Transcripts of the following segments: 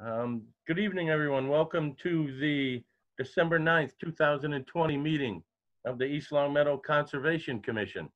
Good evening, everyone. Welcome to the December 9th, 2020 meeting of the East Long Meadow Conservation Commission.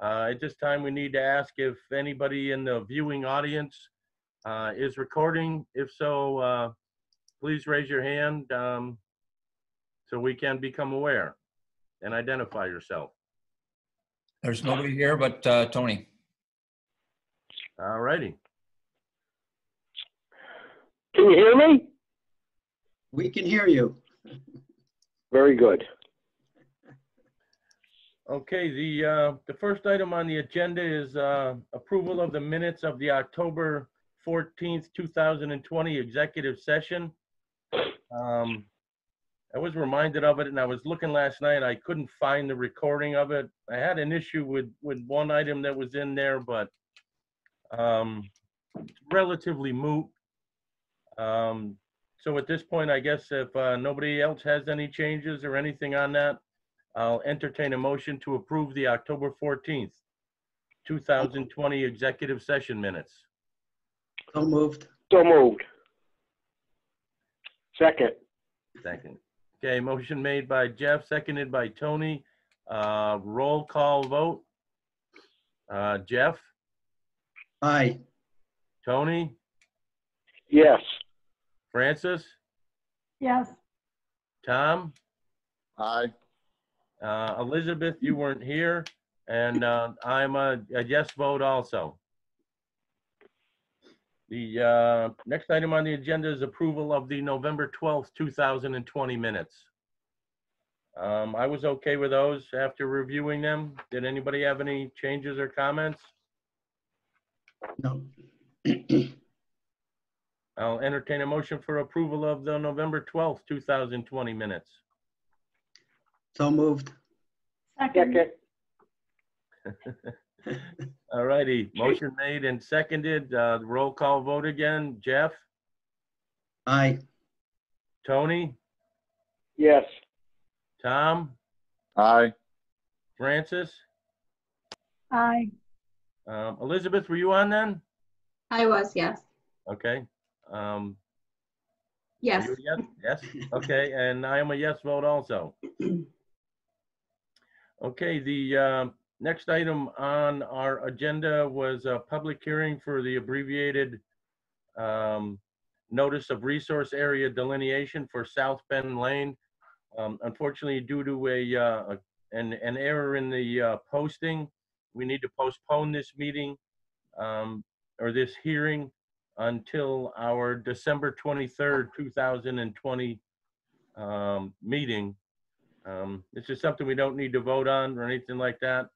At this time, we need to ask if anybody in the viewing audience is recording. If so, please raise your hand so we can become aware and identify yourself. There's nobody here but Tony. All righty. Can you hear me? We can hear you. Very good. Okay, the first item on the agenda is approval of the minutes of the October 14th, 2020 executive session. I was reminded of it, and I was looking last night. I couldn't find the recording of it. I had an issue with one item that was in there, but it's relatively moot. So at this point, I guess if nobody else has any changes or anything on that, I'll entertain a motion to approve the October 14th, 2020 executive session minutes. So moved. So moved. Second. Second. Okay, motion made by Jeff, seconded by Tony. Roll call vote. Jeff? Aye. Tony? Yes. Francis? Yes. Tom? Aye. Elizabeth, you weren't here, and I'm a yes vote also. The next item on the agenda is approval of the November 12th, 2020 minutes. I was okay with those after reviewing them. Did anybody have any changes or comments? No. I'll entertain a motion for approval of the November 12th, 2020 minutes. So moved. Second. Second. All righty, motion made and seconded. Roll call vote again. Jeff? Aye. Tony? Yes. Tom? Aye. Francis? Aye. Elizabeth, were you on then? I was, yes. Okay. Yes. You a yes? Yes. Okay, and I am a yes vote also. Okay, the next item on our agenda was a public hearing for the abbreviated notice of resource area delineation for South Bend Lane. Unfortunately, due to an error in the posting, we need to postpone this meeting or this hearing until our December 23rd, 2020 meeting. This is something we don't need to vote on or anything like that.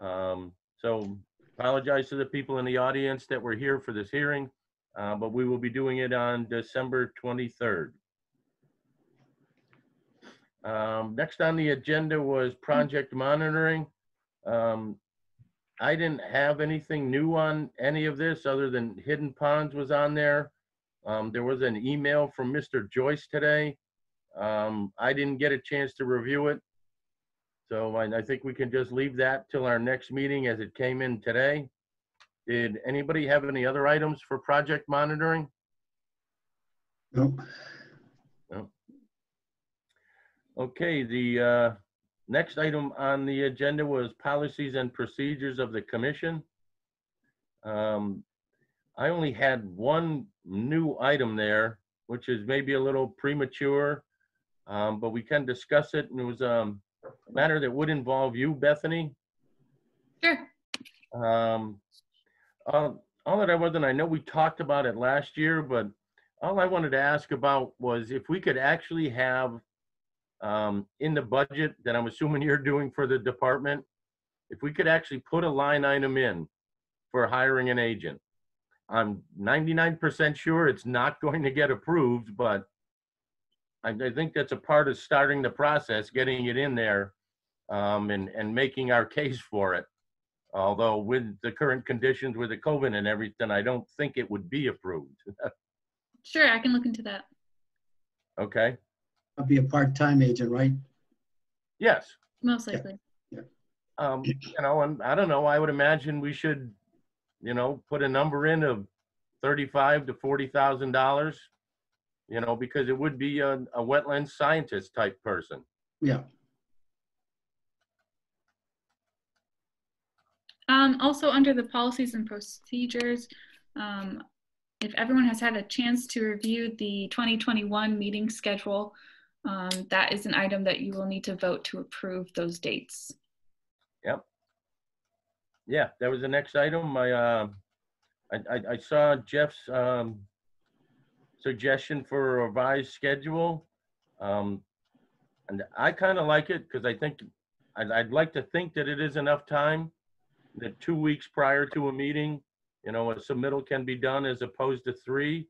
So apologize to the people in the audience that were here for this hearing, but we will be doing it on December 23rd. Next on the agenda was project monitoring. I didn't have anything new on any of this other than Hidden Ponds was on there. There was an email from Mr. Joyce today. I didn't get a chance to review it. So I think we can just leave that till our next meeting as it came in today. Did anybody have any other items for project monitoring? No. No. Okay, the next item on the agenda was policies and procedures of the commission. I only had one new item there, which is maybe a little premature, but we can discuss it. And it was a matter that would involve you, Bethany. Sure. All that I wasn't, I know we talked about it last year, but all I wanted to ask about was if we could actually have in the budget that I'm assuming you're doing for the department, if we could actually put a line item in for hiring an agent. I'm 99% sure it's not going to get approved, but I think that's a part of starting the process, getting it in there and making our case for it. Although with the current conditions with the COVID and everything, I don't think it would be approved. Sure, I can look into that. Okay. I'll be a part-time agent, right? Yes. Most likely. You know, and I don't know, I would imagine we should, you know, put a number in of $35,000 to $40,000, because it would be a wetland scientist type person. Yeah, Also, under the policies and procedures, if everyone has had a chance to review the 2021 meeting schedule, that is an item that you will need to vote to approve those dates. Yep. Yeah, that was the next item. I saw Jeff's suggestion for a revised schedule. And I kind of like it because I think I'd like to think that it is enough time that 2 weeks prior to a meeting, a submittal can be done as opposed to 3.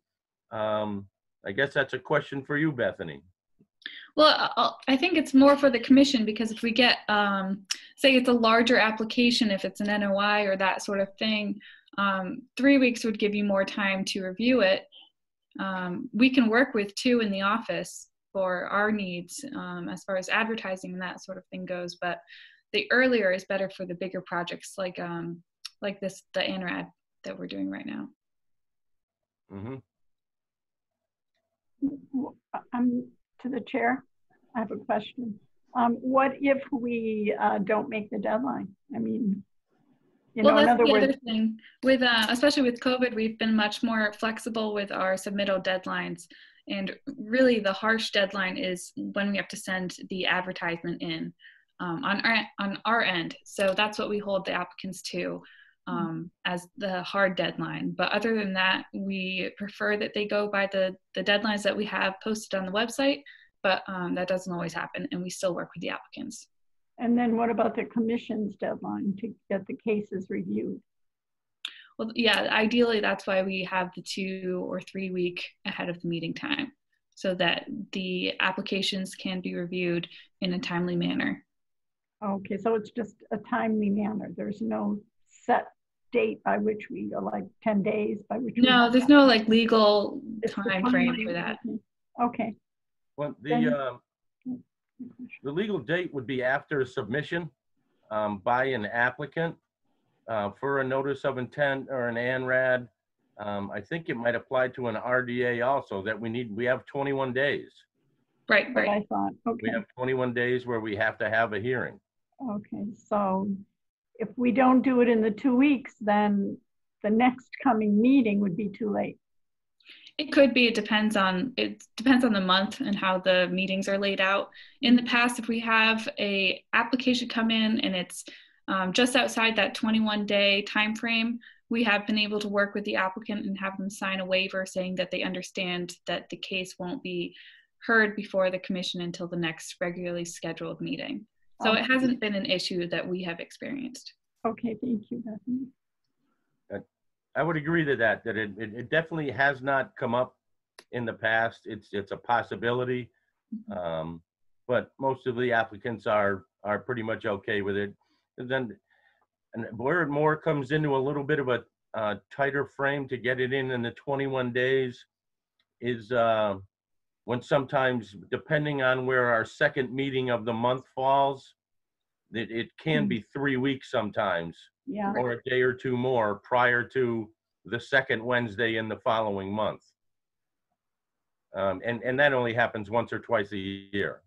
I guess that's a question for you, Bethany. Well, I think it's more for the commission, because if we get, say it's a larger application, if it's an NOI or that sort of thing, 3 weeks would give you more time to review it. We can work with 2 in the office for our needs, as far as advertising and that sort of thing goes, but the earlier is better for the bigger projects like this, the ANRAD that we're doing right now. Mm-hmm. To the chair, I have a question. What if we don't make the deadline? I mean, Well, in that's other the words, other thing. With especially with COVID, we've been much more flexible with our submittal deadlines. And really, the harsh deadline is when we have to send the advertisement in on our end. So that's what we hold the applicants to as the hard deadline. But other than that, we prefer that they go by the deadlines that we have posted on the website. But that doesn't always happen, and we still work with the applicants. and then what about the commission's deadline to get the cases reviewed? Well, yeah, ideally, that's why we have the 2 or 3 week ahead of the meeting time, so that the applications can be reviewed in a timely manner. Okay, so it's just a timely manner. There's no set date by which we, like 10 days by which we No, have there's to- no like legal It's the time frame timely- for that. Okay. Well, Then- the legal date would be after submission by an applicant for a notice of intent or an ANRAD. I think it might apply to an RDA also, that we have 21 days. Right, What right. I thought, We okay, have 21 days where we have to have a hearing. okay. So if we don't do it in the 2 weeks, then the next coming meeting would be too late. It could be. It depends on the month and how the meetings are laid out. In the past, if we have a application come in and it's just outside that 21-day time frame, we have been able to work with the applicant and have them sign a waiver saying that they understand that the case won't be heard before the commission until the next regularly scheduled meeting. So it hasn't been an issue that we have experienced. Okay, thank you, Bethany. I would agree to that it definitely has not come up in the past. It's a possibility, but most of the applicants are pretty much okay with it. And where it more comes into a little bit of a tighter frame to get it in the 21 days is when sometimes, depending on where our second meeting of the month falls, it can be 3 weeks sometimes, Yeah, or a day or 2 more prior to the second Wednesday in the following month. And that only happens once or twice a year.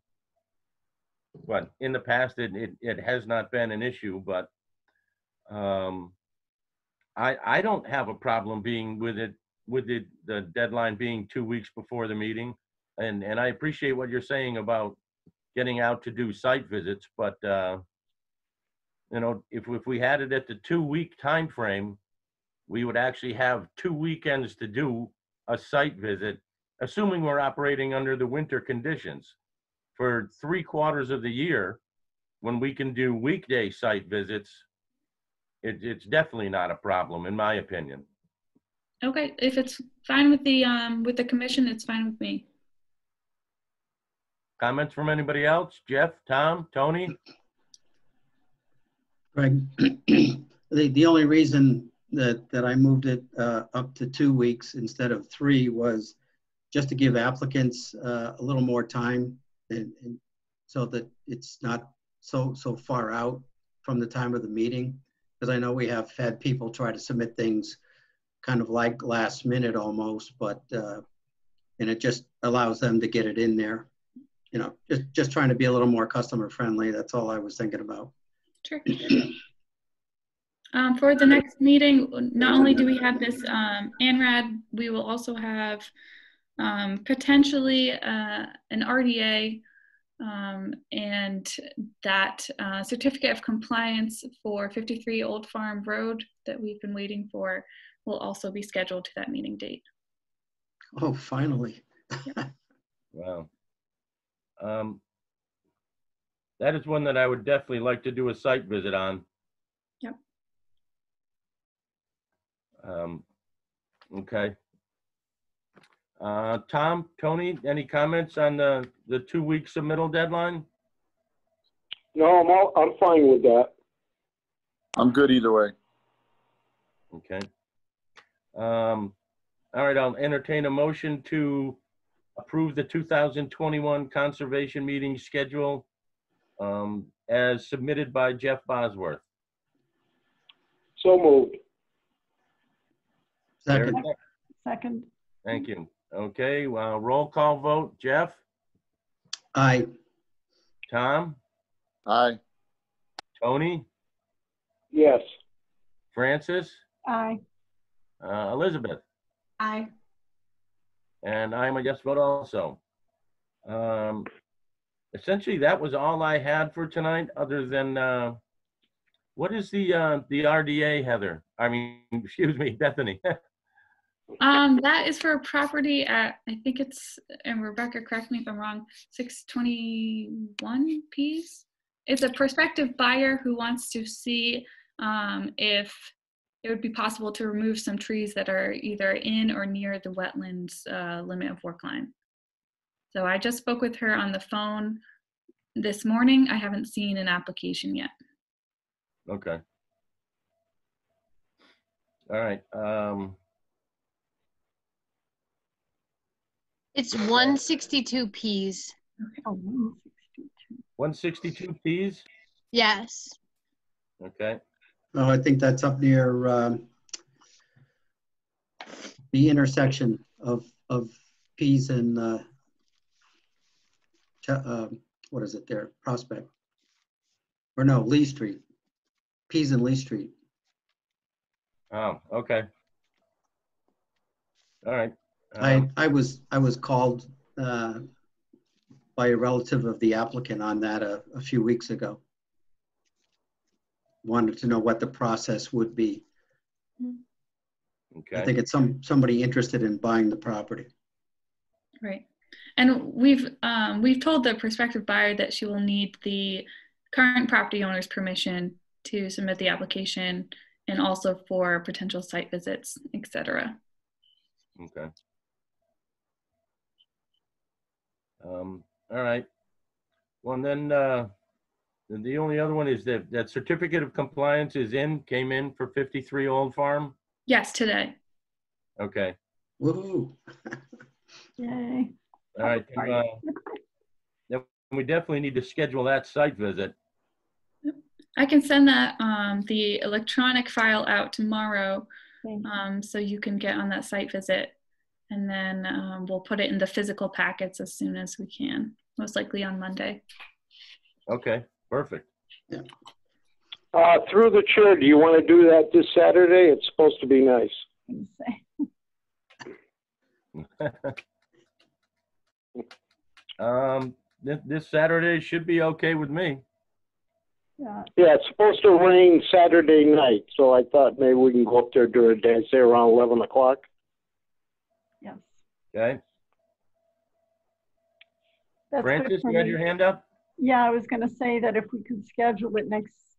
But in the past, it has not been an issue, but I don't have a problem being with the deadline being 2 weeks before the meeting. And I appreciate what you're saying about getting out to do site visits, but if we had it at the 2 week time frame, we would actually have 2 weekends to do a site visit, assuming we're operating under the winter conditions. For 3/4 of the year, when we can do weekday site visits, it's definitely not a problem, in my opinion. Okay, if it's fine with the commission, it's fine with me. Comments from anybody else? Jeff, Tom, Tony? Greg, the only reason that I moved it up to 2 weeks instead of 3 was just to give applicants a little more time, and so that it's not so far out from the time of the meeting. Because I know we have had people try to submit things kind of like last minute almost, but, and it just allows them to get it in there. You know, just trying to be a little more customer friendly. That's all I was thinking about. Sure. For the next meeting, not only do we have this ANRAD, we will also have potentially an RDA, and that certificate of compliance for 53 Old Farm Road that we've been waiting for will also be scheduled to that meeting date. Oh, finally. Wow. That is one that I would definitely like to do a site visit on. Yep. Okay. Tom, Tony, any comments on the 2-week submittal deadline? No, I'm fine with that. I'm good either way. Okay. All right, I'll entertain a motion to approve the 2021 conservation meeting schedule as submitted by Jeff Bosworth. So moved. Second. Eric? Second. Thank you. Okay, well, roll call vote. Jeff? Aye. Tom? Aye. Tony? Yes. Francis? Aye. Elizabeth? Aye. And I'm a yes vote also. Essentially, that was all I had for tonight, other than, what is the RDA, Heather? I mean, excuse me, Bethany. That is for a property at, I think it's, and Rebecca, correct me if I'm wrong, 621 Ps. It's a prospective buyer who wants to see if it would be possible to remove some trees that are either in or near the wetlands limit of work line. So I just spoke with her on the phone this morning. I haven't seen an application yet. Okay. All right. It's 162 Ps. Oh, 162. 162 Ps? Yes. Okay. Oh, I think that's up near the intersection of Pease and what is it there? Prospect. Or no, Lee Street. Pease and Lee Street. Oh, okay. All right. I was called by a relative of the applicant on that a few weeks ago. Wanted to know what the process would be. Okay. I think it's somebody interested in buying the property. Right. And we've told the prospective buyer that she will need the current property owner's permission to submit the application, and also for potential site visits, etc. Okay. All right. Well, and then the only other one is that certificate of compliance came in for 53 Old Farm. Yes, today. Okay. Woohoo! Yay. All right. Then we definitely need to schedule that site visit. I can send that the electronic file out tomorrow, so you can get on that site visit, and then we'll put it in the physical packets as soon as we can, most likely on Monday. Okay, perfect. Yeah. Through the chair, do you want to do that this Saturday? It's supposed to be nice. This Saturday should be okay with me. Yeah. Yeah, it's supposed to rain Saturday night, so I thought maybe we can go up there during the day, say around 11 o'clock. Yes. Okay. That's good Francis, for you had me. your hand up? Yeah, I was going to say that if we could schedule it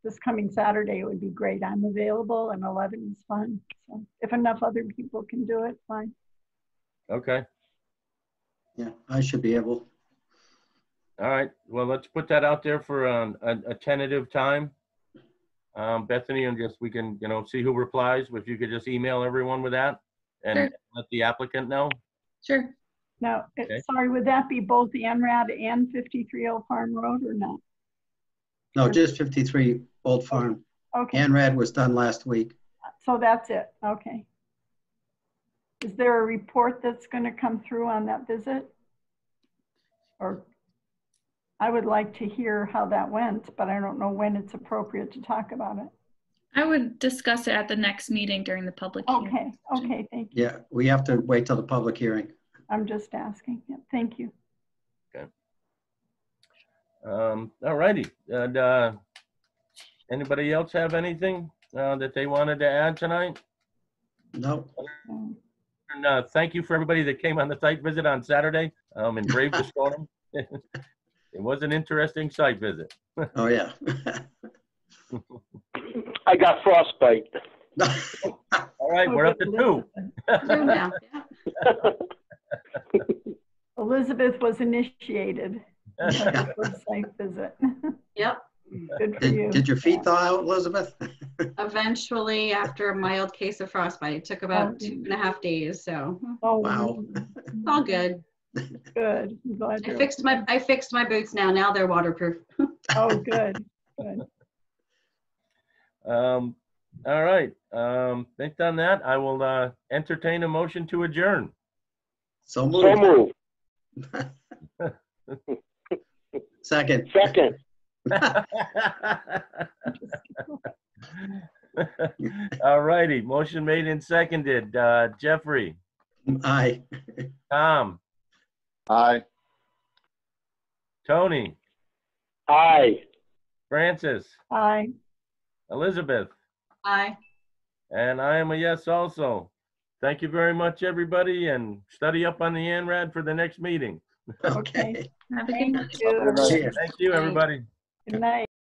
this coming Saturday, it would be great. I'm available, and 11 is fun. So if enough other people can do it, fine. Okay. Yeah, I should be able. All right. Well, let's put that out there for a tentative time. Bethany, and we can, see who replies. If you could just email everyone with that and Sure. let the applicant know. Sure. Now, Okay. sorry, would that be both the ANRAD and 53 Old Farm Road or not? No, just 53 Old Farm. Okay, ANRAD was done last week. so that's it. Okay. Is there a report that's going to come through on that visit? Or I would like to hear how that went, but I don't know when it's appropriate to talk about it. I would discuss it at the next meeting during the public hearing. Okay, thank you. Yeah, we have to wait till the public hearing. I'm just asking. Yeah, thank you. All righty. And anybody else have anything that they wanted to add tonight? No, And thank you for everybody that came on the site visit on Saturday and braved the storm. It was an interesting site visit. oh, yeah. I got frostbite. All right, we're up to 2. True now, yeah. Elizabeth was initiated. Yeah. For the site visit. Yep. Good for you. Did your feet thaw out, Elizabeth? Eventually, after a mild case of frostbite, it took about 2.5 days. So Oh, Wow. it's all good. good. I'm glad I you're- fixed my boots now. Now they're waterproof. Oh, good. Good. All right. Based on that, I will entertain a motion to adjourn. So So moved. move. Second. Second. All righty. Motion made and seconded. Jeffrey, Aye. Tom, Aye. Tony, Aye. Francis, Aye. Elizabeth, Bye. and I am a yes also. Thank you very much, everybody, and study up on the ANRAD for the next meeting. Okay. Have a good night. Thank you. Cheers. Thank you, everybody. Good night.